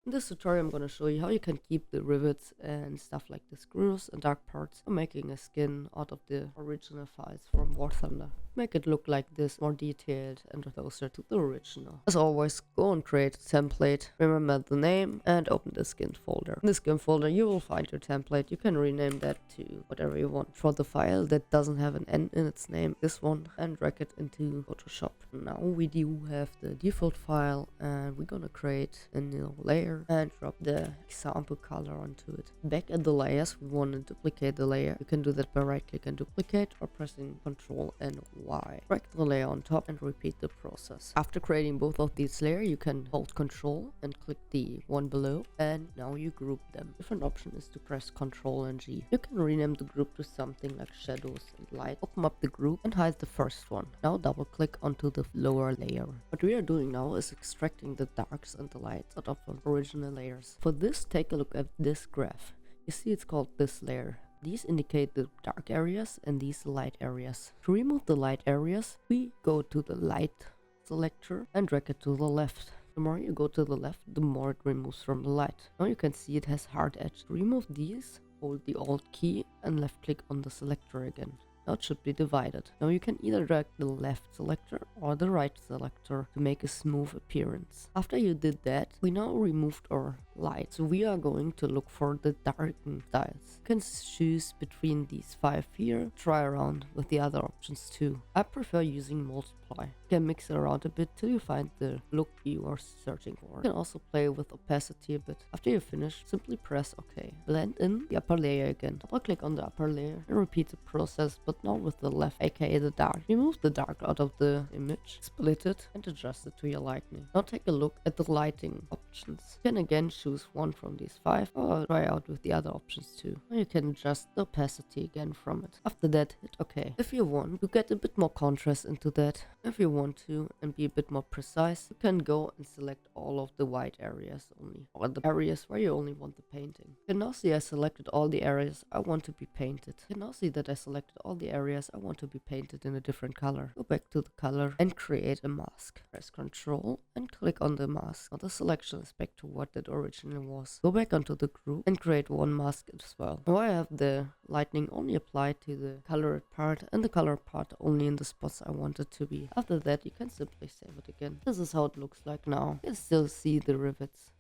In this tutorial I'm going to show you how you can keep the rivets and stuff like the screws and dark parts for making a skin out of the original files from WarThunder. Make it look like this, more detailed and closer to the original. As always, go and create a template, remember the name and open the skin folder. In the skin folder you will find your template. You can rename that to whatever you want. For the file that doesn't have an N in its name, this one, and drag it into Photoshop. Now we do have the default file and we're gonna create a new layer and drop the example color onto it. Back at the layers, we want to duplicate the layer. You can do that by right click and duplicate or pressing Ctrl and Y. Drag the layer on top and repeat the process. After creating both of these layers, you can hold Ctrl and click the one below, and now you group them. Different option is to press Ctrl and G. You can rename the group to something like shadows and light. Open up the group and hide the first one. Now double click onto the lower layer. What we are doing now is extracting the darks and the lights out of the original layers. For this, take a look at this graph. You see it's called this layer. These indicate the dark areas and these light areas. To remove the light areas, we go to the light selector and drag it to the left. The more you go to the left, the more it removes from the light. Now you can see it has hard edge. To remove these, hold the Alt key and left click on the selector again. Now it should be divided. Now you can either drag the left selector or the right selector to make a smooth appearance. After you did that, we now removed our light. So we are going to look for the darkened styles. You can choose between these 5 here. Try around with the other options too. I prefer using multiply. You can mix it around a bit till you find the look you are searching for. You can also play with opacity a bit. After you finish, simply press OK. Blend in the upper layer again. Double click on the upper layer and repeat the process, but now with the left, aka the dark. Remove the dark out of the image, split it and adjust it to your lighting. Now take a look at the lighting options. You can again choose one from these 5 or try out with the other options too. Now you can adjust the opacity again from it. After that, hit OK. If you want to get a bit more contrast into that, if you want to and be a bit more precise, you can go and select all of the white areas only, or the areas where you only want the painting. You can now see I selected all the areas I want to be painted. You can now see that I selected all the areas I want to be painted in a different color. Go back to the color and create a mask. Press Ctrl and click on the mask. Now the selection is back to what it originally was. Go back onto the group and create one mask as well. Now I have the lightning only applied to the colored part and the colored part only in the spots I want it to be. After that, you can simply save it again. This is how it looks like now. You can still see the rivets.